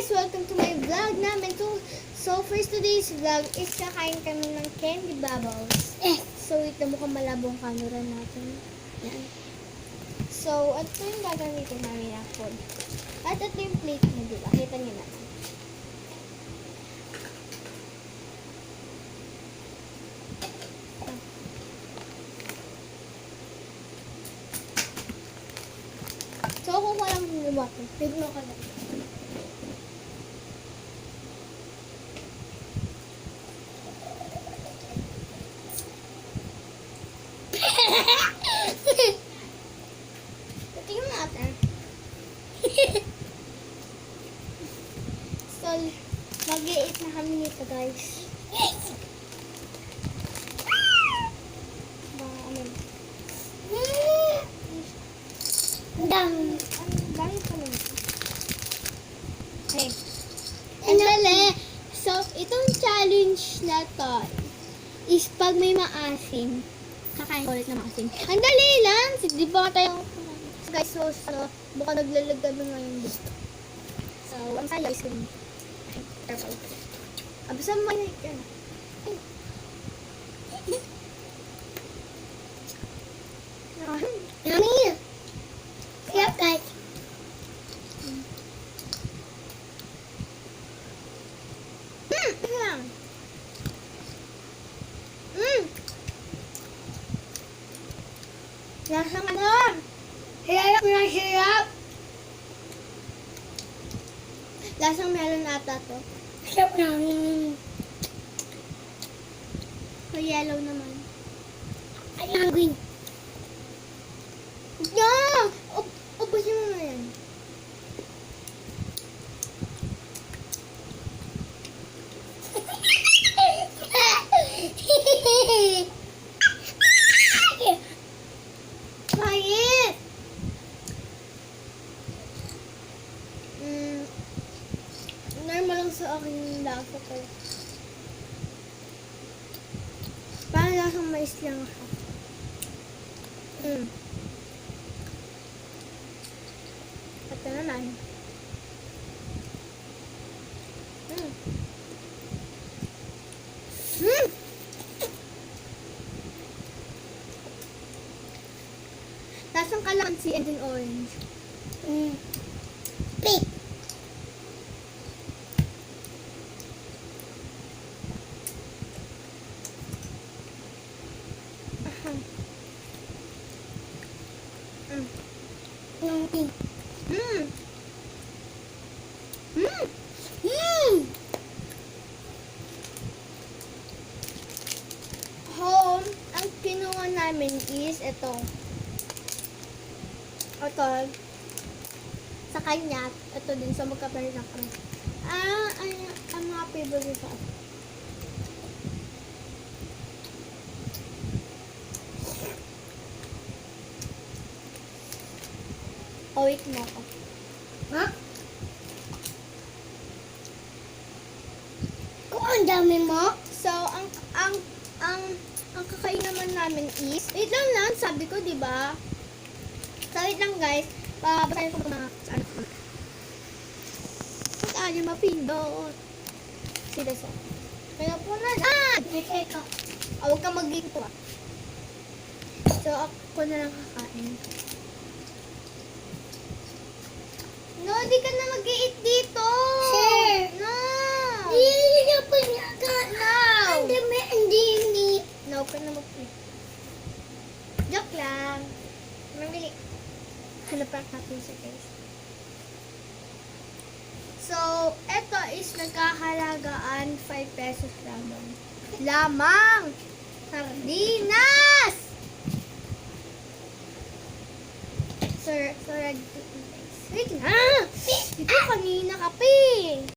guys! Welcome to my vlog namin. So first today's vlog is kakain kami ng candy bubbles. So wait na mukhang malabo ang camera natin. Yan. So, ito yung gagamitin namin na food. At ito yung plate niya, diba? Kita niyo naman. So, kukuha lang yung water. Tignan ka lang. Tignan natin. So, mag-i-eat na kami nito, guys. Ang dami pa naman. Okay. Andali. So, itong challenge na to is pag may maasim, kakain ulit na maasim. Ang dali lang. Di ba tayo, guys, so baka naglalagay mo ngayon gusto. So, ang sayo is yun. Careful. Abisa mo na yun. Yummy! Yep, guys. Lasang ano? Hirap na hirap. Lasang melon ata to. Hirap na. So, yellow naman. Ay, green. Yeah! Ubusin mo na yan. Pahit! Normal lang sa akin yung lasa ko. Parang lasang mais lang ako. Ito naman. Lasang kalamansi and then orange. Pink. Yung pink. Home, ang kinuha namin is ito. Ito. Sa kanya, ito din. So, magkapalit na kami. Ang mga favorite sa ako. Oh, wait mo ako. Ha? Kung ang dami mo? So, ang kakain naman namin is, wait lang, sabi ko, diba? So, wait lang, guys. Basahin ko mga saan. Saan yung mapindot? Sila sa. Kaya po na. Teka. Huwag ka mag-ginto, So, ako na lang kakain. No, di ka na mag-i-eat dito. Share. No. Hindi na pa niya ka. No. Hindi. No, ka na mag-eat. Joke lang. Mabili. Hanapan natin sa guys. So, eto is nagkahalagaan 5 pesos lamang. Lamang! Sardinas! Sir, ready to eat. Wait na! Ito kanina ka pa eh.